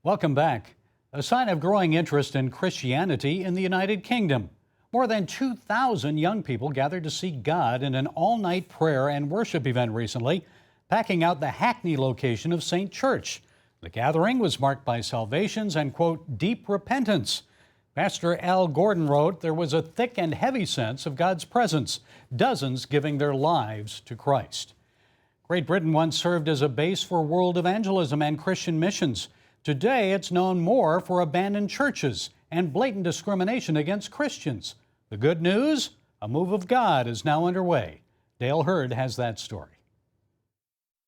Welcome back. A sign of growing interest in Christianity in the United Kingdom. More than 2,000 young people gathered to seek God in an all-night prayer and worship event recently, packing out the Hackney location of St. Church. The gathering was marked by salvations and, quote, deep repentance. Pastor Al Gordon wrote, there was a thick and heavy sense of God's presence, dozens giving their lives to Christ. Great Britain once served as a base for world evangelism and Christian missions. Today, it's known more for abandoned churches and blatant discrimination against Christians. The good news? A move of God is now underway. Dale Hurd has that story.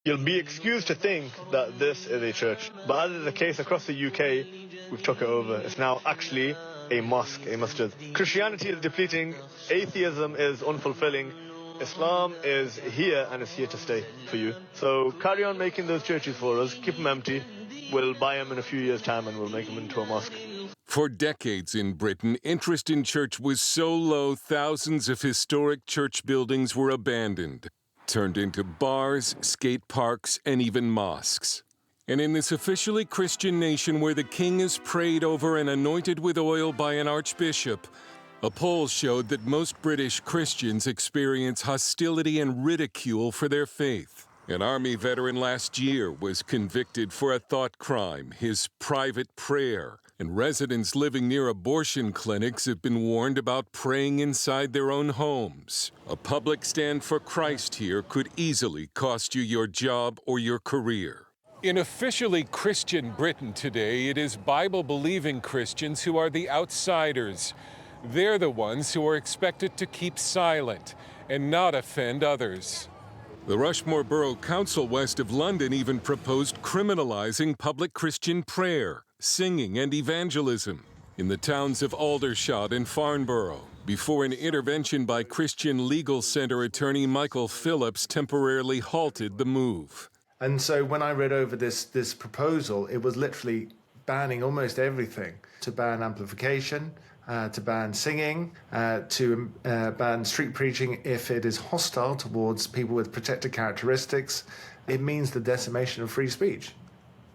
You'll be excused to think that this is a church, but as is the case across the UK, we've took it over. It's now actually a mosque, a masjid. Christianity is depleting, atheism is unfulfilling, Islam is here and it's here to stay for you. So carry on making those churches for us, keep them empty. We'll buy them in a few years' time and we'll make them into a mosque. For decades in Britain, interest in church was so low, thousands of historic church buildings were abandoned, turned into bars, skate parks, and even mosques. And in this officially Christian nation where the king is prayed over and anointed with oil by an archbishop, a poll showed that most British Christians experience hostility and ridicule for their faith. An Army veteran last year was convicted for a thought crime, his private prayer, and residents living near abortion clinics have been warned about praying inside their own homes. A public stand for Christ here could easily cost you your job or your career. In officially Christian Britain today, it is Bible-believing Christians who are the outsiders. They're the ones who are expected to keep silent and not offend others. The Rushmore Borough Council west of London even proposed criminalizing public Christian prayer, singing, and evangelism in the towns of Aldershot and Farnborough, before an intervention by Christian Legal Center attorney Michael Phillips temporarily halted the move. And so when I read over this proposal, it was literally banning almost everything. To ban amplification, to ban singing, to ban street preaching if it is hostile towards people with protected characteristics. It means the decimation of free speech.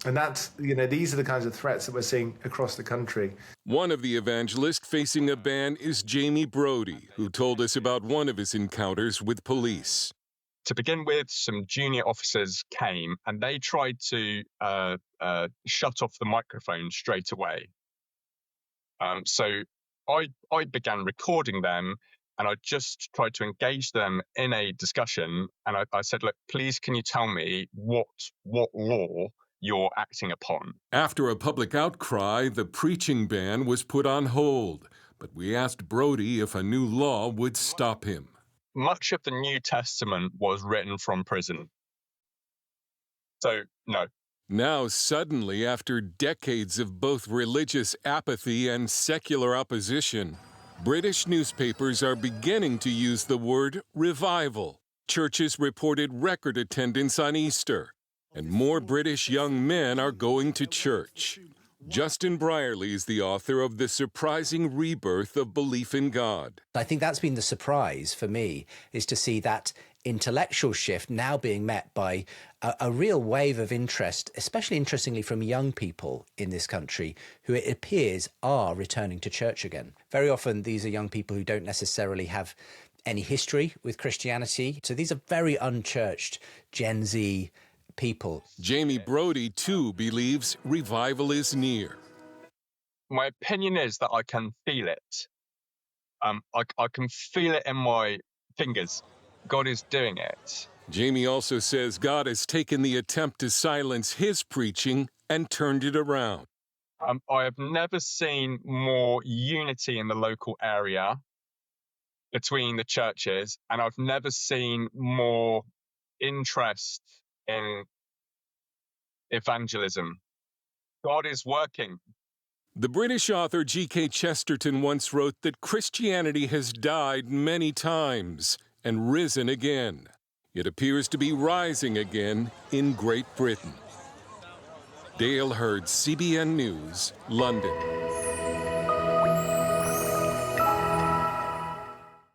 And that's, these are the kinds of threats that we're seeing across the country. One of the evangelists facing a ban is Jamie Brody, who told us about one of his encounters with police. To begin with, some junior officers came and they tried to shut off the microphone straight away. So I began recording them and I just tried to engage them in a discussion. And I said, look, please, can you tell me what law you're acting upon? After a public outcry, the preaching ban was put on hold. But we asked Brody if a new law would stop him. Much of the New Testament was written from prison. So, no. Now, suddenly, after decades of both religious apathy and secular opposition, British newspapers are beginning to use the word revival. Churches reported record attendance on Easter, and more British young men are going to church. Justin Brierley is the author of The Surprising Rebirth of Belief in God. I think that's been the surprise for me, is to see that intellectual shift now being met by a real wave of interest, especially interestingly from young people in this country who it appears are returning to church again. Very often these are young people who don't necessarily have any history with Christianity. So these are very unchurched Gen Z people. Jamie Brody, too, believes revival is near. My opinion is that I can feel it. I can feel it in my fingers. God is doing it. Jamie also says God has taken the attempt to silence his preaching and turned it around. I have never seen more unity in the local area between the churches, and I've never seen more interest in evangelism. God is working. The British author G.K. Chesterton once wrote that Christianity has died many times and risen again. It appears to be rising again in Great Britain. Dale Hurd, CBN News, London.